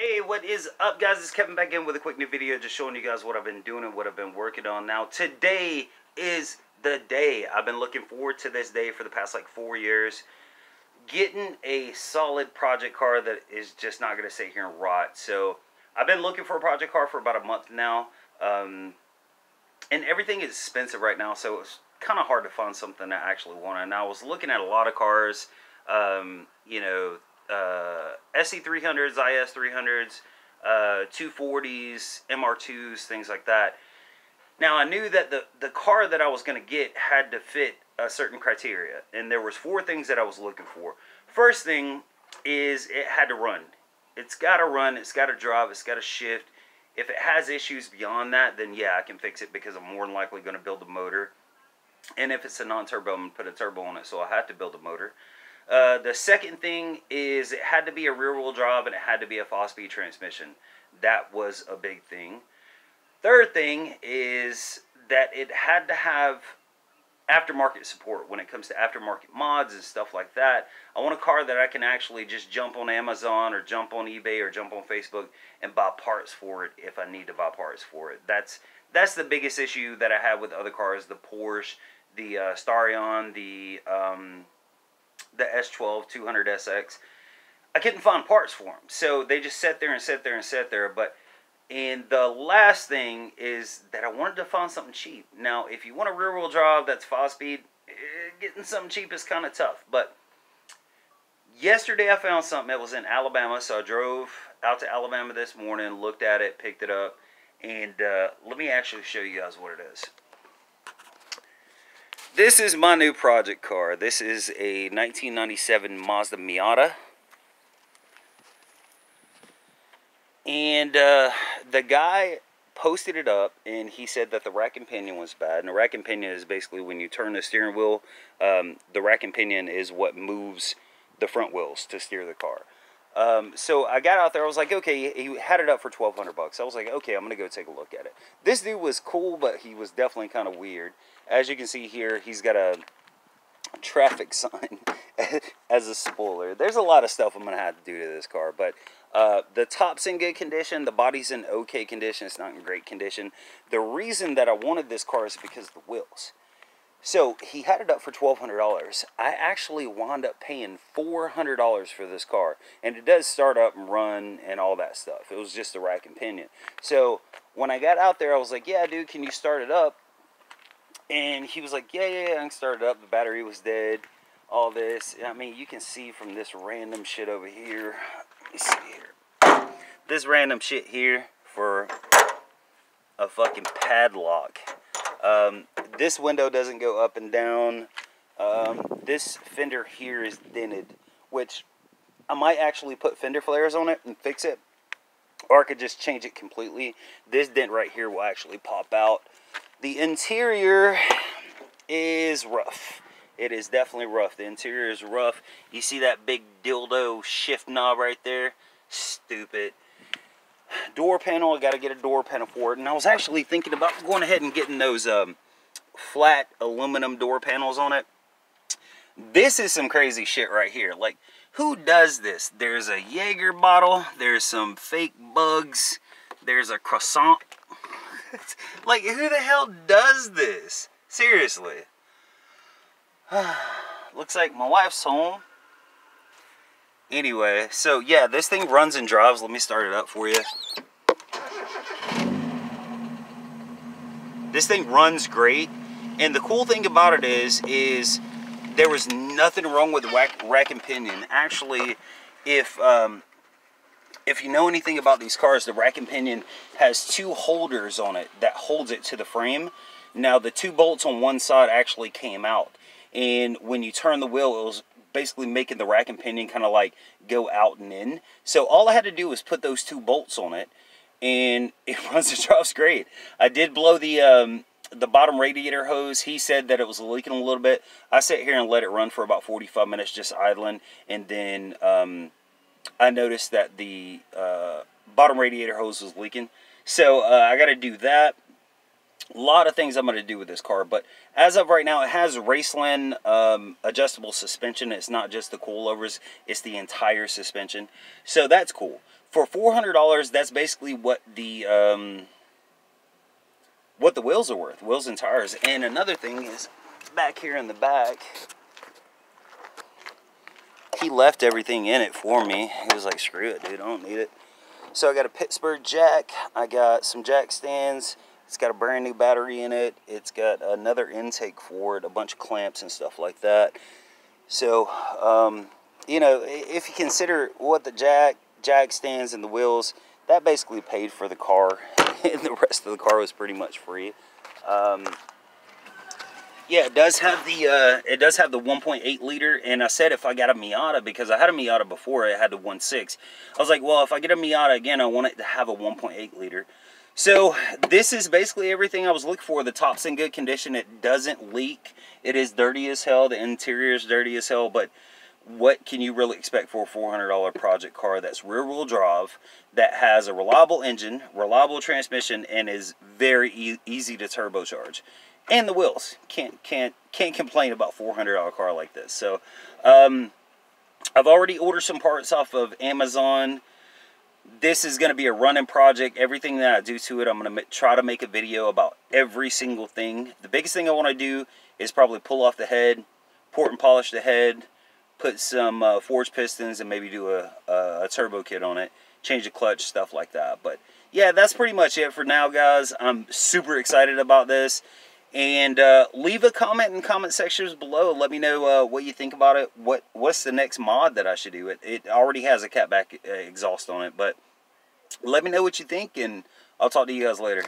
Hey, what is up, guys? It's Kevin back in with a quick new video, just showing you guys what I've been doing and what I've been working on. Now, today is the day. I've been looking forward to this day for the past like 4 years. Getting a solid project car that is just not going to sit here and rot. So, I've been looking for a project car for about a month now. And everything is expensive right now, so it's kind of hard to find something that I actually want. And I was looking at a lot of cars, SC300s, IS300s, 240s, MR2s, things like that. Now, I knew that the car that I was going to get had to fit a certain criteria, and there was 4 things that I was looking for. First thing is it had to run. It's got to run, it's got to drive, it's got to shift. If it has issues beyond that, then yeah, I can fix it because I'm more than likely going to build a motor. And if it's a non-turbo, I'm going to put a turbo on it, so I had to build a motor. The second thing is it had to be a rear-wheel drive and it had to be a 5-speed transmission. That was a big thing. Third thing is that it had to have aftermarket support when it comes to aftermarket mods and stuff like that. I want a car that I can actually just jump on Amazon or jump on eBay or jump on Facebook and buy parts for it if I need to buy parts for it. That's the biggest issue that I have with other cars, the Porsche, the Starion, the S12 200SX. I couldn't find parts for them, so they just sat there and sat there and sat there. And the last thing is that I wanted to find something cheap. Now, if you want a rear-wheel drive that's 5-speed, getting something cheap is kind of tough. But yesterday I found something that was in Alabama, so I drove out to Alabama this morning, looked at it, picked it up, and let me actually show you guys what it is. This is my new project car. This is a 1997 Mazda Miata. And the guy posted it up, and he said that the rack and pinion was bad. And the rack and pinion is basically when you turn the steering wheel, the rack and pinion is what moves the front wheels to steer the car. So I got out there, I was like, okay, he had it up for $1,200. I was like, okay, I'm going to go take a look at it. This dude was cool, but he was definitely kind of weird. As you can see here, he's got a traffic sign as a spoiler. There's a lot of stuff I'm going to have to do to this car, but the top's in good condition, the body's in okay condition, it's not in great condition. The reason that I wanted this car is because of the wheels. So, he had it up for $1,200. I actually wound up paying $400 for this car. And it does start up and run and all that stuff. It was just the rack and pinion. So, when I got out there, I was like, yeah, dude, can you start it up? And he was like, yeah, I can start it up. The battery was dead. All this. I mean, you can see from this random shit over here. Let me see here. This random shit here for a fucking padlock. This window doesn't go up and down. This fender here is dented, which I might actually put fender flares on it and fix it, or I could just change it completely. This dent right here will actually pop out. The interior is rough. It is definitely rough. The interior is rough. You see that big dildo shift knob right there? Stupid. Door panel, I got to get a door panel for it. And I was actually thinking about going ahead and getting those flat aluminum door panels on it. This is some crazy shit right here. Like, who does this? There's a Jaeger bottle. There's some fake bugs. There's a croissant. Like, who the hell does this? Seriously. Looks like my wife's home. Anyway, so yeah, this thing runs and drives. Let me start it up for you. This thing runs great. And the cool thing about it is there was nothing wrong with the rack and pinion. Actually, if you know anything about these cars, the rack and pinion has 2 holders on it that holds it to the frame. Now, the 2 bolts on one side actually came out. And when you turn the wheel, it was basically making the rack and pinion kind of like go out and in. So all I had to do was put those 2 bolts on it, and it runs and drives great. I did blow the bottom radiator hose. He said that it was leaking a little bit. I sat here and let it run for about 45 minutes just idling, and then I noticed that the bottom radiator hose was leaking. So I got to do that. A lot of things I'm going to do with this car, but as of right now, it has Raceland adjustable suspension. It's not just the coilovers, it's the entire suspension. So that's cool. For $400, that's basically what the wheels are worth, wheels and tires. And another thing is, back here in the back, he left everything in it for me. He was like, screw it, dude, I don't need it. So I got a Pittsburgh jack, I got some jack stands, it's got a brand new battery in it, it's got another intake for it, a bunch of clamps and stuff like that. So, you know, if you consider what the jack stands and the wheels, that basically paid for the car, and the rest of the car was pretty much free. Yeah, it does have the 1.8 liter, and I said if I got a Miata, because I had a Miata before, it had the 1.6. I was like, well, if I get a Miata again, I want it to have a 1.8 liter. So this is basically everything I was looking for. The top's in good condition. It doesn't leak. It is dirty as hell. The interior is dirty as hell, but what can you really expect for a $400 project car that's rear-wheel drive, that has a reliable engine, reliable transmission, and is very easy to turbocharge? And the wheels. Can't complain about a $400 car like this. So I've already ordered some parts off of Amazon. This is going to be a running project. Everything that I do to it, I'm going to try to make a video about every single thing. The biggest thing I want to do is probably pull off the head, port and polish the head, put some forged pistons, and maybe do a turbo kit on it, change the clutch, stuff like that. But yeah, that's pretty much it for now, guys. I'm super excited about this. And leave a comment in the comment sections below. Let me know what you think about it. What's the next mod that I should do? It already has a catback exhaust on it, but let me know what you think, and I'll talk to you guys later.